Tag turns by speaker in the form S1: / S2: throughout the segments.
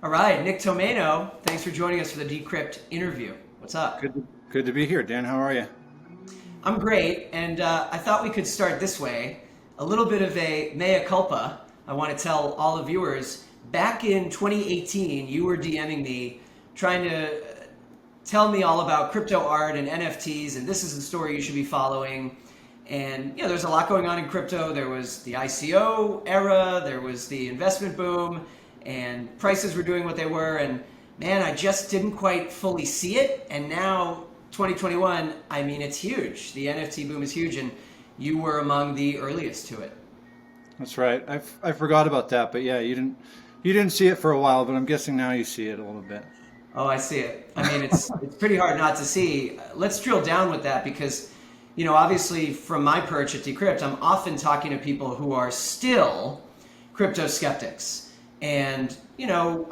S1: All right, Nick Tomaino, thanks for joining us for the Decrypt interview. What's up?
S2: Good to be here, Dan. How are you?
S1: I'm great, and I thought we could start this way. A little bit of a mea culpa. I want to tell all the viewers, back in 2018, you were DMing me trying to tell me all about crypto art and NFTs, and this is the story you should be following. And there's a lot going on in crypto. There was the ICO era, there was the investment boom, and prices were doing what they were. And man, I just didn't quite fully see it. And now, 2021, I mean, it's huge. The NFT boom is huge, and you were among the earliest to it.
S2: That's right. I forgot about that, but yeah, you didn't see it for a while, but I'm guessing now you see it a little bit.
S1: Oh, I see it. I mean, it's pretty hard not to see. Let's drill down with that because, obviously from my perch at Decrypt, I'm often talking to people who are still crypto skeptics. And,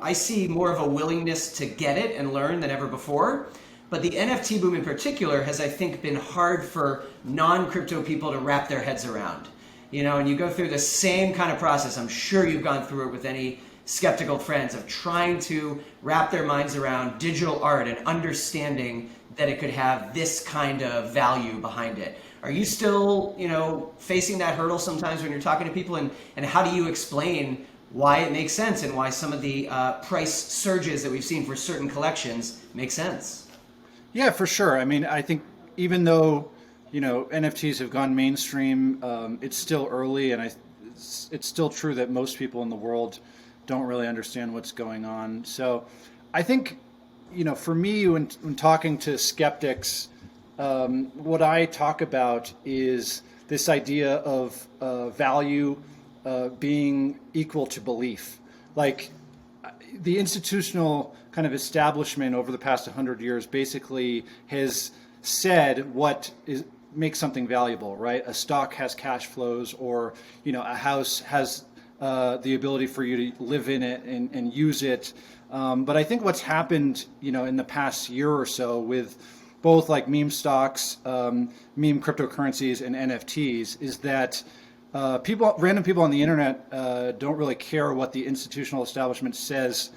S1: I see more of a willingness to get it and learn than ever before. But the NFT boom in particular has, I think, been hard for non-crypto people to wrap their heads around. And you go through the same kind of process. I'm sure you've gone through it with any skeptical friends of trying to wrap their minds around digital art and understanding that it could have this kind of value behind it. Are you still, facing that hurdle sometimes when you're talking to people? And how do you explain why it makes sense and why some of the price surges that we've seen for certain collections make sense?
S2: Yeah, for sure. I mean, I think even though, NFTs have gone mainstream, it's still early, and it's still true that most people in the world don't really understand what's going on. So I think, for me, when talking to skeptics, what I talk about is this idea of value being equal to belief. Like the institutional kind of establishment over the past 100 years basically has said what makes something valuable, right? A stock has cash flows, or a house has the ability for you to live in it and use it. But I think what's happened, in the past year or so with both like meme stocks, meme cryptocurrencies, and NFTs is that random people on the internet don't really care what the institutional establishment says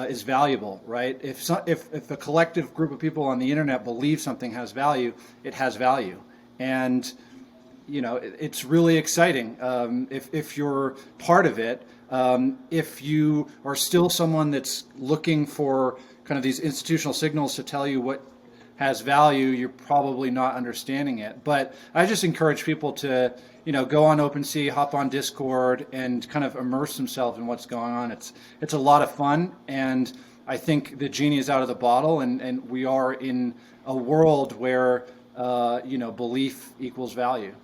S2: is valuable, right? If a collective group of people on the internet believe something has value, it has value, and it's really exciting if you're part of it. If you are still someone that's looking for kind of these institutional signals to tell you what has value, you're probably not understanding it. But I just encourage people to, go on OpenSea, hop on Discord, and kind of immerse themselves in what's going on. It's a lot of fun, and I think the genie is out of the bottle, and we are in a world where belief equals value.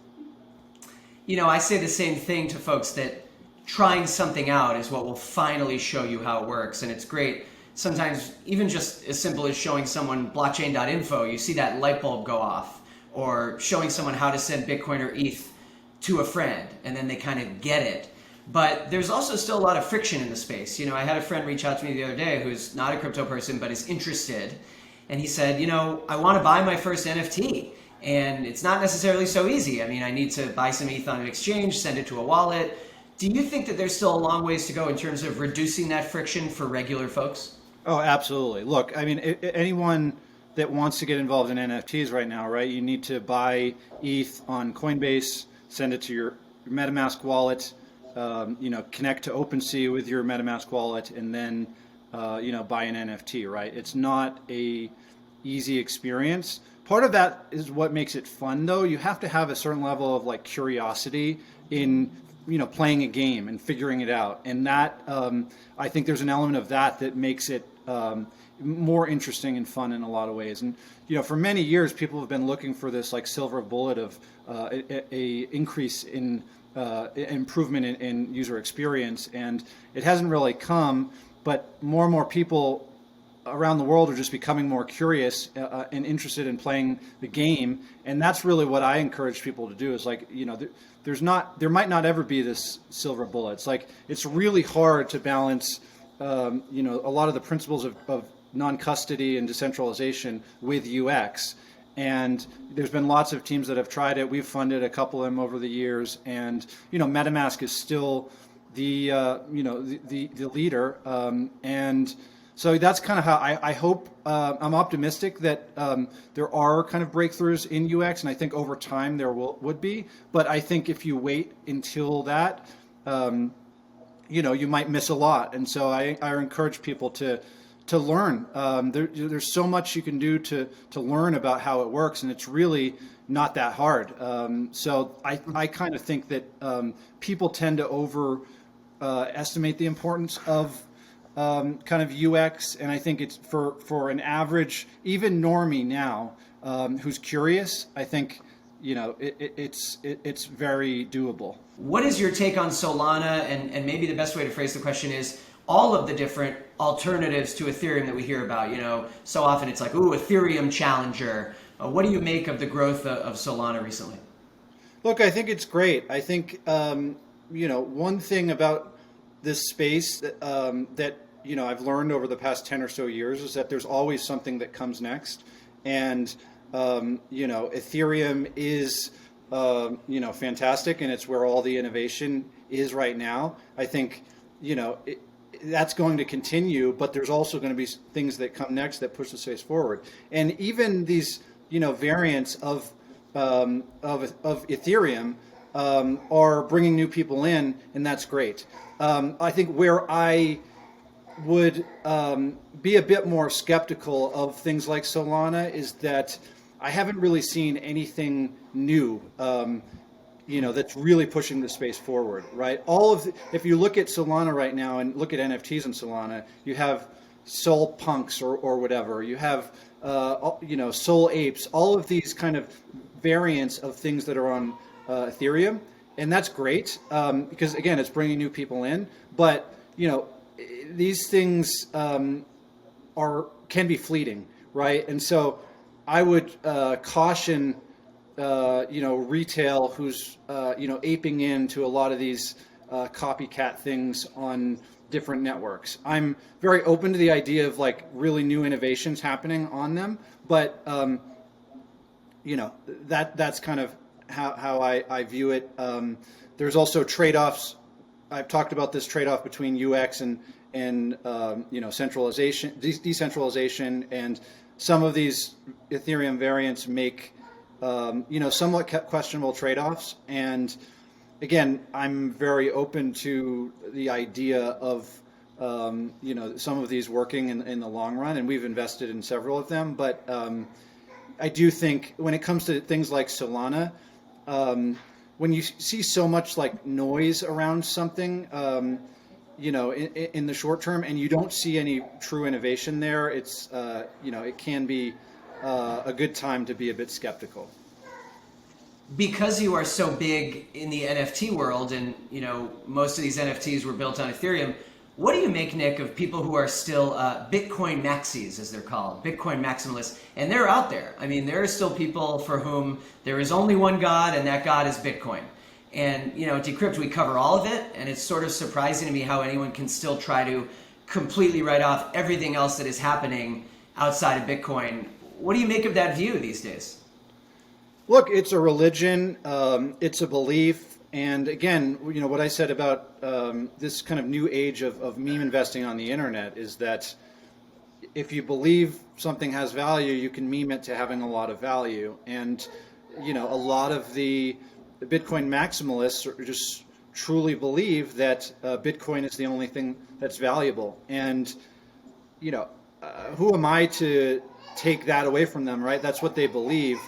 S1: I say the same thing to folks that trying something out is what will finally show you how it works. And it's great. Sometimes even just as simple as showing someone blockchain.info, you see that light bulb go off, or showing someone how to send Bitcoin or ETH to a friend, and then they kind of get it. But there's also still a lot of friction in the space. I had a friend reach out to me the other day who's not a crypto person, but is interested. And he said, I want to buy my first NFT. And it's not necessarily so easy. I mean, I need to buy some ETH on an exchange, send it to a wallet. Do you think that there's still a long ways to go in terms of reducing that friction for regular folks?
S2: Oh, absolutely. Look, I mean, anyone that wants to get involved in NFTs right now, right? You need to buy ETH on Coinbase, send it to your MetaMask wallet, connect to OpenSea with your MetaMask wallet, and then, buy an NFT, right? It's not a easy experience. Part of that is what makes it fun, though. You have to have a certain level of like curiosity in playing a game and figuring it out, and that I think there's an element of that makes it more interesting and fun in a lot of ways. And for many years, people have been looking for this like silver bullet of a increase in improvement in user experience, and it hasn't really come. But more and more people around the world are just becoming more curious and interested in playing the game, and that's really what I encourage people to do. Is like there might not ever be this silver bullet. It's like it's really hard to balance a lot of the principles of non-custody and decentralization with UX. And there's been lots of teams that have tried it. We've funded a couple of them over the years, and MetaMask is still the leader, and so that's kind of how I hope. I'm optimistic that there are kind of breakthroughs in UX, and I think over time there would be. But I think if you wait until that, you might miss a lot. And so I encourage people to learn. There's so much you can do to learn about how it works, and it's really not that hard. So I kind of think that people tend to estimate the importance of kind of UX, and I think it's for an average, even normie now, who's curious. I think it's very doable.
S1: What is your take on Solana? And maybe the best way to phrase the question is all of the different alternatives to Ethereum that we hear about. So often it's like, ooh, Ethereum challenger. What do you make of the growth of Solana recently?
S2: Look, I think it's great. I think one thing about this space that I've learned over the past 10 or so years is that there's always something that comes next, and Ethereum is fantastic, and it's where all the innovation is right now. I think that's going to continue, but there's also going to be things that come next that push the space forward, and even these variants of Ethereum are bringing new people in, and that's great. I think where I would be a bit more skeptical of things like Solana is that I haven't really seen anything new, that's really pushing the space forward, right? If you look at Solana right now and look at NFTs in Solana, you have Soul Punks or whatever, you have Soul Apes, all of these kind of variants of things that are on Ethereum, and that's great because again, it's bringing new people in. But these things can be fleeting, right? And so I would caution retail who's aping into a lot of these copycat things on different networks. I'm very open to the idea of like really new innovations happening on them, but that's kind of how I view it. There's also trade-offs. I've talked about this trade-off between UX and centralization, decentralization, and some of these Ethereum variants make somewhat questionable trade-offs. And again, I'm very open to the idea of some of these working in the long run, and we've invested in several of them. But I do think when it comes to things like Solana, when you see so much like noise around something, in the short term, and you don't see any true innovation there, it's it can be a good time to be a bit skeptical.
S1: Because you are so big in the NFT world, and most of these NFTs were built on Ethereum, what do you make, Nick, of people who are still Bitcoin maxis, as they're called, Bitcoin maximalists? And they're out there. I mean, there are still people for whom there is only one God, and that God is Bitcoin. And at Decrypt, we cover all of it, and it's sort of surprising to me how anyone can still try to completely write off everything else that is happening outside of Bitcoin. What do you make of that view these days?
S2: Look, it's a religion, it's a belief, and again, what I said about this kind of new age of meme investing on the internet is that if you believe something has value, you can meme it to having a lot of value, and a lot of the Bitcoin maximalists just truly believe that Bitcoin is the only thing that's valuable, and who am I to take that away from them, right? That's what they believe.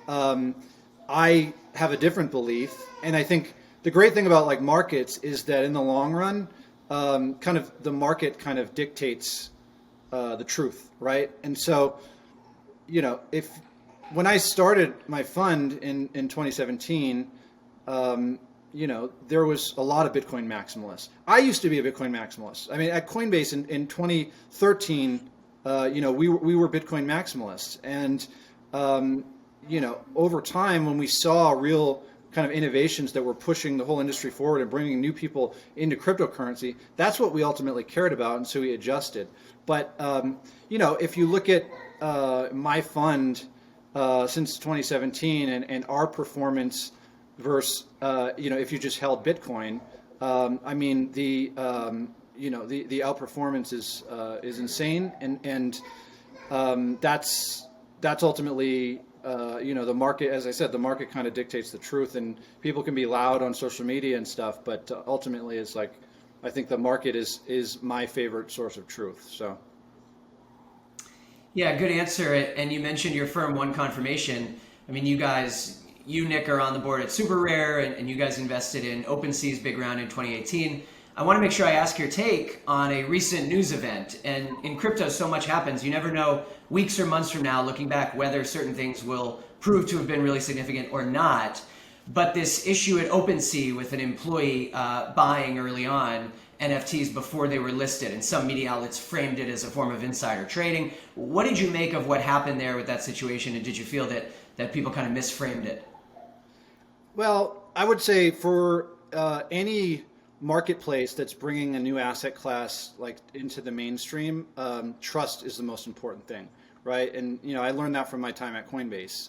S2: I have a different belief, and I think the great thing about like markets is that in the long run, kind of the market kind of dictates the truth, right? And so, when I started my fund in 2017, there was a lot of Bitcoin maximalists. I used to be a Bitcoin maximalist. I mean, at Coinbase in 2013, we were Bitcoin maximalists, and over time, when we saw real kind of innovations that were pushing the whole industry forward and bringing new people into cryptocurrency, that's what we ultimately cared about, and so we adjusted. But if you look at my fund since 2017 and our performance versus if you just held Bitcoin, I mean, the outperformance is insane, and that's ultimately the market. As I said, the market kind of dictates the truth, and people can be loud on social media and stuff, but ultimately, it's like I think the market is my favorite source of truth. So.
S1: Yeah, good answer. And you mentioned your firm One Confirmation. I mean, you, Nick, are on the board at SuperRare, and you guys invested in OpenSea's big round in 2018. I want to make sure I ask your take on a recent news event. And in crypto, so much happens. You never know weeks or months from now, looking back, whether certain things will prove to have been really significant or not. But this issue at OpenSea with an employee buying early on NFTs before they were listed, and some media outlets framed it as a form of insider trading. What did you make of what happened there with that situation, and did you feel that people kind of misframed it?
S2: Well, I would say for any marketplace that's bringing a new asset class like into the mainstream, trust is the most important thing, right? And I learned that from my time at Coinbase.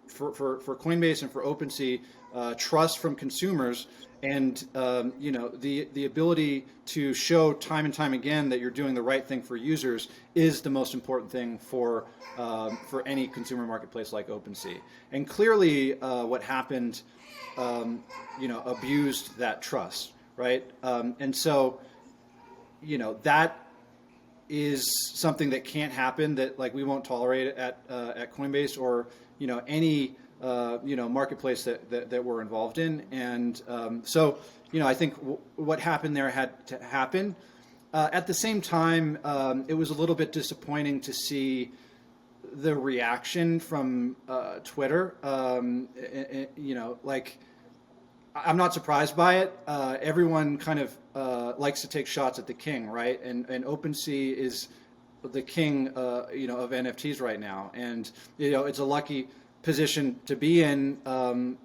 S2: For Coinbase and for OpenSea, trust from consumers and the ability to show time and time again that you're doing the right thing for users is the most important thing for any consumer marketplace like OpenSea. And clearly, what happened, abused that trust, right? And so, that is something that can't happen. That like we won't tolerate it at Coinbase or any marketplace that we're involved in. And so I think what happened there had to happen. At the same time, it was a little bit disappointing to see the reaction from Twitter. Like I'm not surprised by it. Everyone kind of likes to take shots at the king, right? And OpenSea is the king, of NFTs right now, and it's a lucky position to be in. And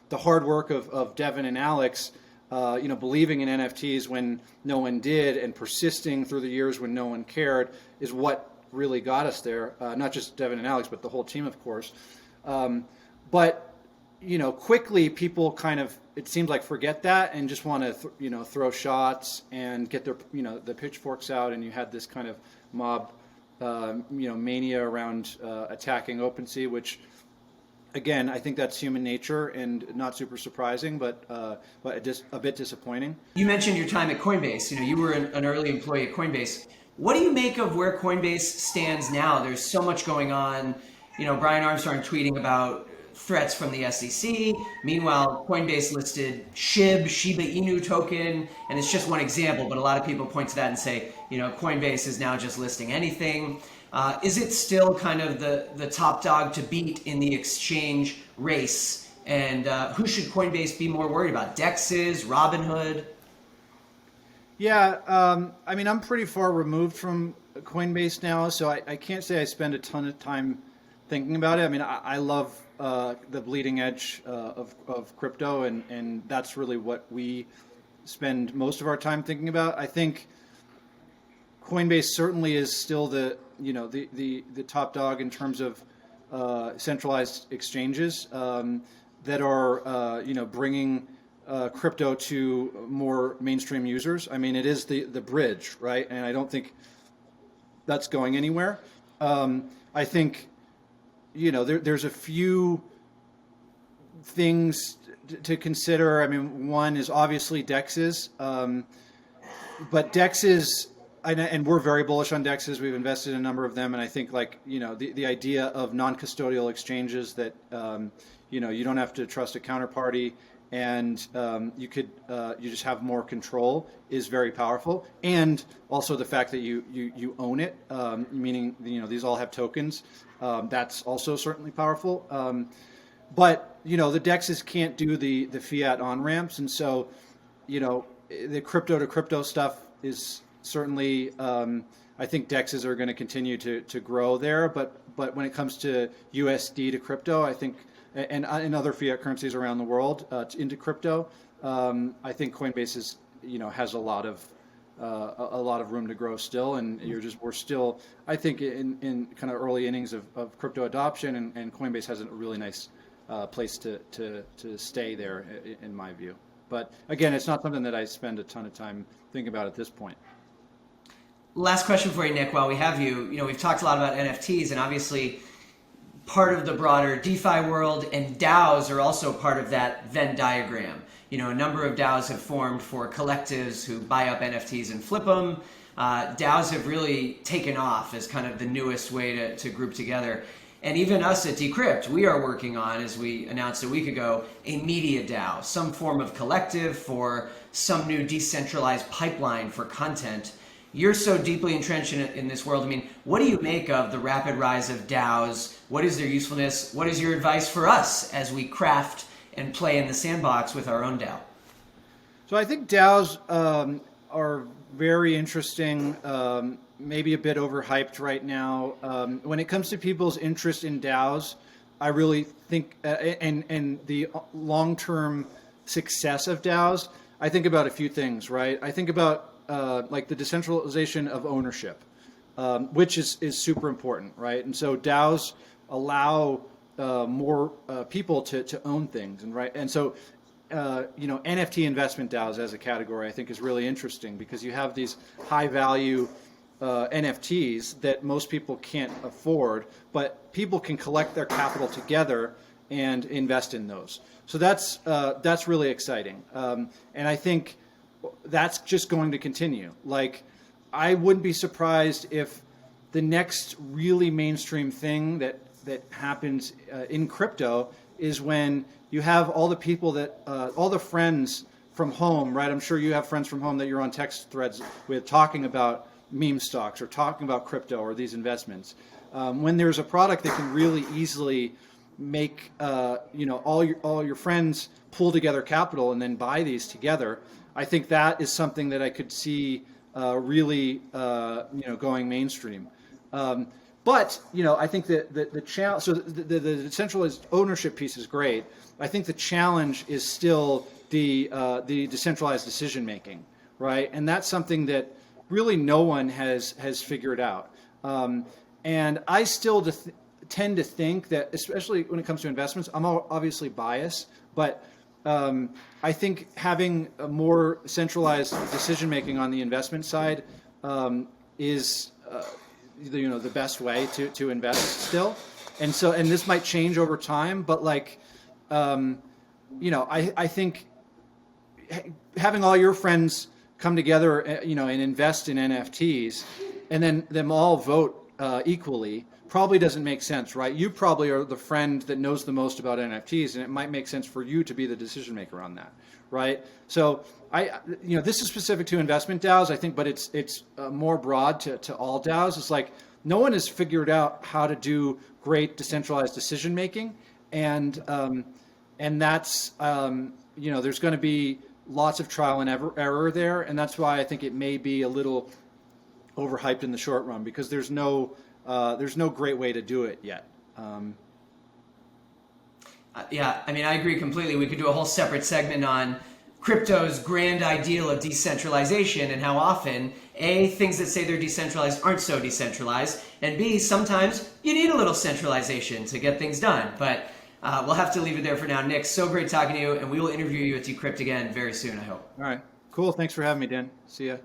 S2: the hard work of Devin and Alex, believing in NFTs when no one did, and persisting through the years when no one cared, is what really got us there. Not just Devin and Alex, but the whole team, of course. But quickly people kind of, it seems like, forget that and just want to throw shots and get their the pitchforks out, and you had this kind of mob mania around attacking OpenSea, which again I think that's human nature and not super surprising, but just a bit disappointing.
S1: You mentioned your time at Coinbase. You were an early employee at Coinbase. What do you make of where Coinbase stands now? There's so much going on. Brian Armstrong tweeting about threats from the SEC. Meanwhile, Coinbase listed Shiba Inu token, and it's just one example, but a lot of people point to that and say, Coinbase is now just listing anything. Is it still kind of the top dog to beat in the exchange race? And who should Coinbase be more worried about? DEXs, Robinhood?
S2: Yeah, I'm pretty far removed from Coinbase now, so I can't say I spend a ton of time thinking about it. I love the bleeding edge of crypto, and that's really what we spend most of our time thinking about. I think Coinbase certainly is still the top dog in terms of centralized exchanges that are bringing crypto to more mainstream users. It is the bridge, right? And I don't think that's going anywhere. I think there's a few things to consider. One is obviously DEXs, but DEXs, and we're very bullish on DEXs. We've invested in a number of them, and I think the idea of non-custodial exchanges that you don't have to trust a counterparty, and you just have more control is very powerful. And also the fact that you own it, meaning these all have tokens. That's also certainly powerful. But the DEXs can't do the fiat on ramps, and so the crypto to crypto stuff is certainly. I think DEXs are going to continue to grow there, but when it comes to USD to crypto, I think, and other fiat currencies around the world into crypto, I think Coinbase is has a lot of room to grow still, and we're still, I think, in kind of early innings of crypto adoption, and Coinbase has a really nice place to stay there, in my view. But again, it's not something that I spend a ton of time thinking about at this point.
S1: Last question for you, Nick, while we have you. We've talked a lot about NFTs, and obviously part of the broader DeFi world, and DAOs are also part of that Venn diagram. A number of DAOs have formed for collectives who buy up NFTs and flip them. DAOs have really taken off as kind of the newest way to group together. And even us at Decrypt, we are working on, as we announced a week ago, a media DAO, some form of collective for some new decentralized pipeline for content. You're so deeply entrenched in this world. I mean, what do you make of the rapid rise of DAOs? What is their usefulness? What is your advice for us as we craft and play in the sandbox with our own DAO?
S2: So I think DAOs are very interesting, maybe a bit overhyped right now. When it comes to people's interest in DAOs, I really think, and the long-term success of DAOs, I think about a few things, right? I think about like the decentralization of ownership, which is super important, right? And so DAOs allow more people to own things, and so NFT investment DAOs as a category I think is really interesting because you have these high value NFTs that most people can't afford, but people can collect their capital together and invest in those. So that's really exciting, and I think that's just going to continue. Like, I wouldn't be surprised if the next really mainstream thing that happens in crypto is when you have all the people that, all the friends from home, right? I'm sure you have friends from home that you're on text threads with talking about meme stocks or talking about crypto or these investments. When there's a product that can really easily make all your friends pull together capital and then buy these together, I think that is something that I could see really going mainstream. But I think that the challenge, so the decentralized ownership piece is great. I think the challenge is still the decentralized decision making, right? And that's something that really no one has figured out. And I still tend to think that, especially when it comes to investments, I'm obviously biased, but I think having a more centralized decision making on the investment side is the best way to invest still. And this might change over time, but I think having all your friends come together, and invest in NFTs, and then them all vote equally probably doesn't make sense, right? You probably are the friend that knows the most about NFTs, and it might make sense for you to be the decision maker on that, right? So this is specific to investment DAOs, I think, but it's more broad to all DAOs. It's like no one has figured out how to do great decentralized decision making, and that's there's going to be lots of trial and error there, and that's why I think it may be a little overhyped in the short run because there's no great way to do it yet.
S1: Yeah, I mean, I agree completely. We could do a whole separate segment on crypto's grand ideal of decentralization and how often, A, things that say they're decentralized aren't so decentralized, and B, sometimes you need a little centralization to get things done. But we'll have to leave it there for now. Nick, so great talking to you, and we will interview you at Decrypt again very soon, I hope.
S2: All right, cool. Thanks for having me, Dan. See ya.